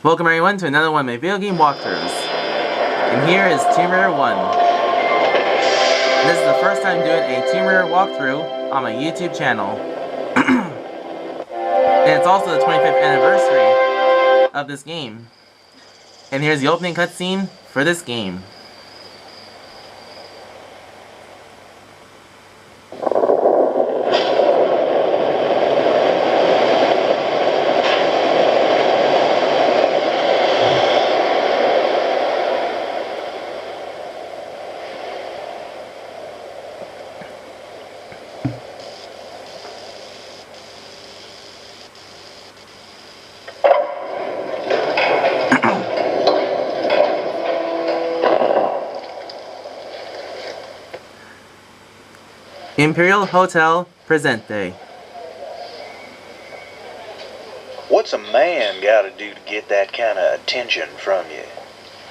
Welcome everyone to another one of my video game walkthroughs. And here is Tomb Raider 1. And this is the first time doing a Tomb Raider walkthrough on my YouTube channel. And it's also the 25th anniversary of this game. And here's the opening cutscene for this game. Imperial Hotel Presente. What's a man gotta do to get that kind of attention from you?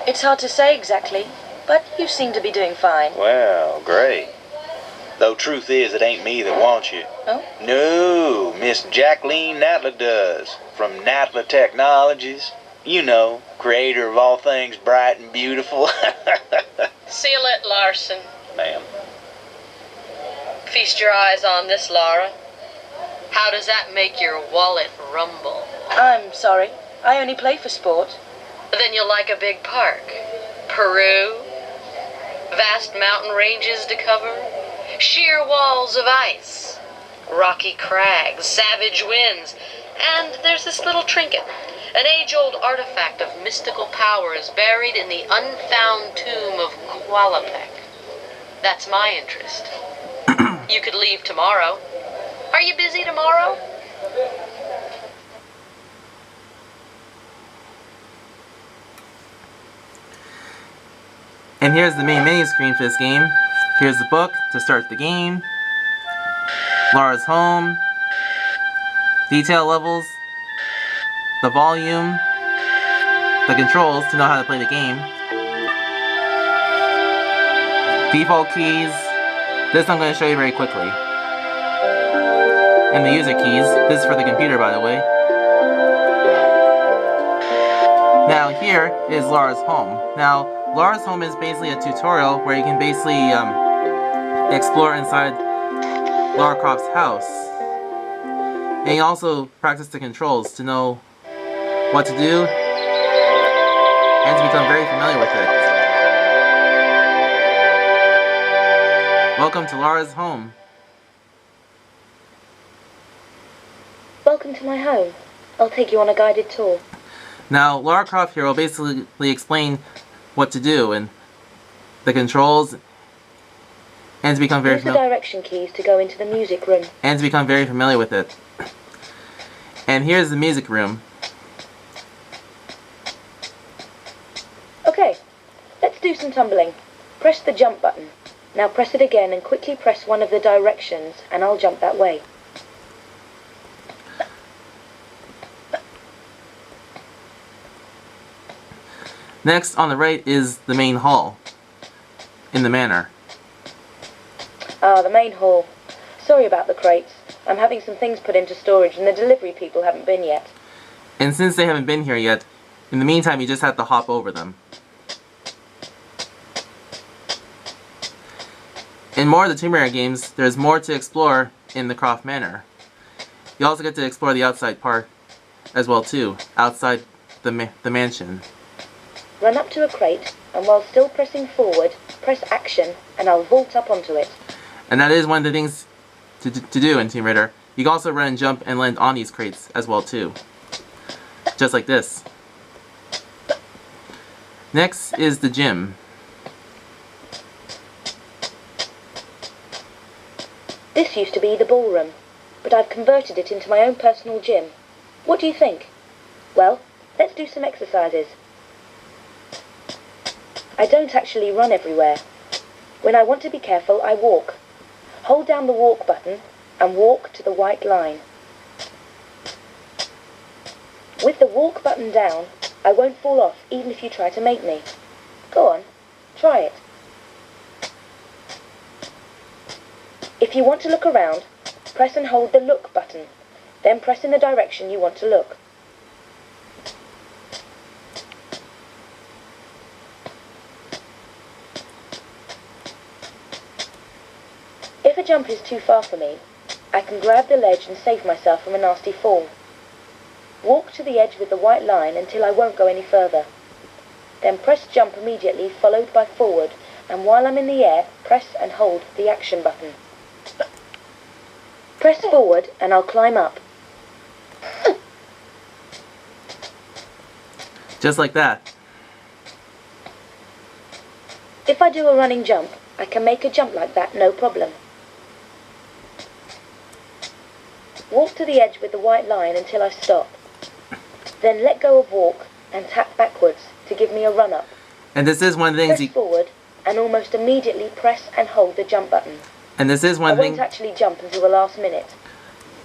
It's hard to say exactly, but you seem to be doing fine. Well, great. Though truth is, it ain't me that wants you. Oh? No, Miss Jacqueline Natla does. From Natla Technologies. You know, creator of all things bright and beautiful. Seal it, Larson. Ma'am. Feast your eyes on this, Lara. How does that make your wallet rumble? I'm sorry. I only play for sport. Then you'll like a big park. Peru. Vast mountain ranges to cover. Sheer walls of ice. Rocky crags. Savage winds. And there's this little trinket. An age-old artifact of mystical powers buried in the unfound tomb of Qualapec. That's my interest. You could leave tomorrow. Are you busy tomorrow? And here's the main menu screen for this game. Here's the book to start the game. Lara's home. Detail levels. The volume. The controls to know how to play the game. Default keys. This I'm going to show you very quickly. And the user keys. This is for the computer, by the way. Now here is Lara's home. Now Lara's home is basically a tutorial where you can basically explore inside Lara Croft's house. And you also practice the controls to know what to do and to become very familiar with it. Welcome to Lara's home. Welcome to my home. I'll take you on a guided tour. Now, Lara Croft here will basically explain what to do and the controls, and to become very Use the direction keys to go into the music room. And to become very familiar with it. And here's the music room. Okay, let's do some tumbling. Press the jump button. Now press it again and quickly press one of the directions and I'll jump that way. Next on the right is the main hall in the manor. Ah, the main hall. Sorry about the crates. I'm having some things put into storage and the delivery people haven't been yet. And since they haven't been here yet, in the meantime you just have to hop over them. In more of the Tomb Raider games, there's more to explore in the Croft Manor. You also get to explore the outside part as well too, outside the mansion. Run up to a crate, and while still pressing forward, press action, and I'll vault up onto it. And that is one of the things to do in Tomb Raider. You can also run and jump and land on these crates as well too. Just like this. Next is the gym. This used to be the ballroom, but I've converted it into my own personal gym. What do you think? Well, let's do some exercises. I don't actually run everywhere. When I want to be careful, I walk. Hold down the walk button and walk to the white line. With the walk button down, I won't fall off even if you try to make me. Go on, try it. If you want to look around, press and hold the look button, then press in the direction you want to look. a jump is too far for me, I can grab the ledge and save myself from a nasty fall. Walk to the edge with the white line until I won't go any further. Then press jump immediately, followed by forward, and while I'm in the air, press and hold the action button. Press forward and I'll climb up. Just like that. If I do a running jump, I can make a jump like that, no problem. Walk to the edge with the white line until I stop. Then let go of walk and tap backwards to give me a run up. And this is one of the things Press forward and almost immediately press and hold the jump button. And this is one I thing. won't actually jump until the last minute.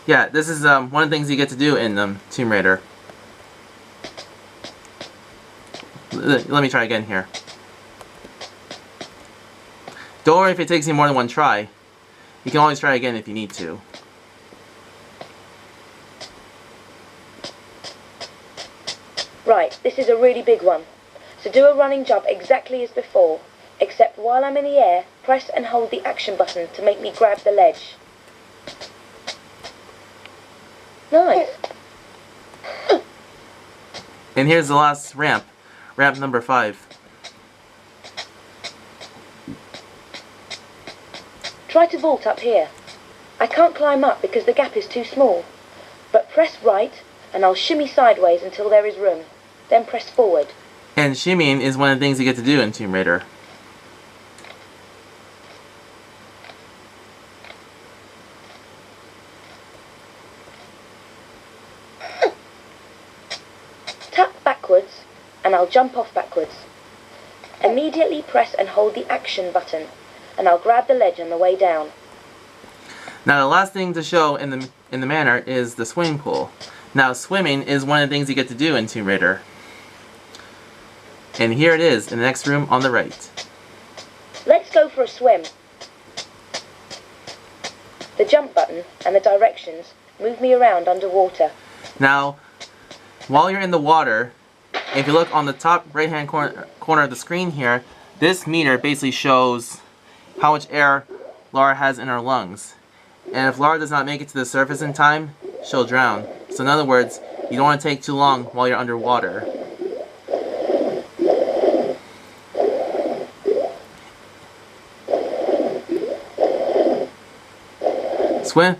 Yeah, this is one of the things you get to do in Tomb Raider. Let me try again here. Don't worry if it takes you more than one try. You can always try again if you need to. Right, this is a really big one. So do a running jump exactly as before, except while I'm in the air, press and hold the action button to make me grab the ledge. Nice. And here's the last ramp. Ramp number 5. Try to vault up here. I can't climb up because the gap is too small. But press right and I'll shimmy sideways until there is room. Then press forward. And shimmying is one of the things you get to do in Tomb Raider. Tap backwards and I'll jump off backwards. Immediately press and hold the action button and I'll grab the ledge on the way down. Now the last thing to show in the manor is the swimming pool. Now swimming is one of the things you get to do in Tomb Raider. And here it is in the next room on the right. Let's go for a swim. The jump button and the directions move me around underwater. Now, while you're in the water, if you look on the top right hand corner of the screen here, this meter basically shows how much air Lara has in her lungs. And if Lara does not make it to the surface in time, she'll drown. So in other words, you don't want to take too long while you're underwater. Swim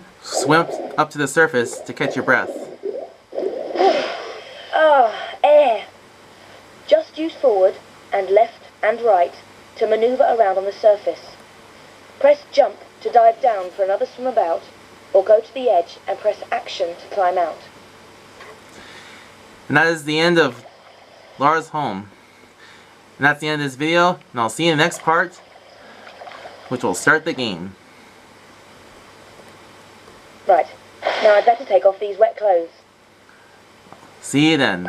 up to the surface to catch your breath. Air. Just use forward and left and right to maneuver around on the surface. Press jump to dive down for another swim about, or go to the edge and press action to climb out. And that is the end of Lara's home. And that's the end of this video, and I'll see you in the next part, which will start the game. Right, now I'd better take off these wet clothes. See you then.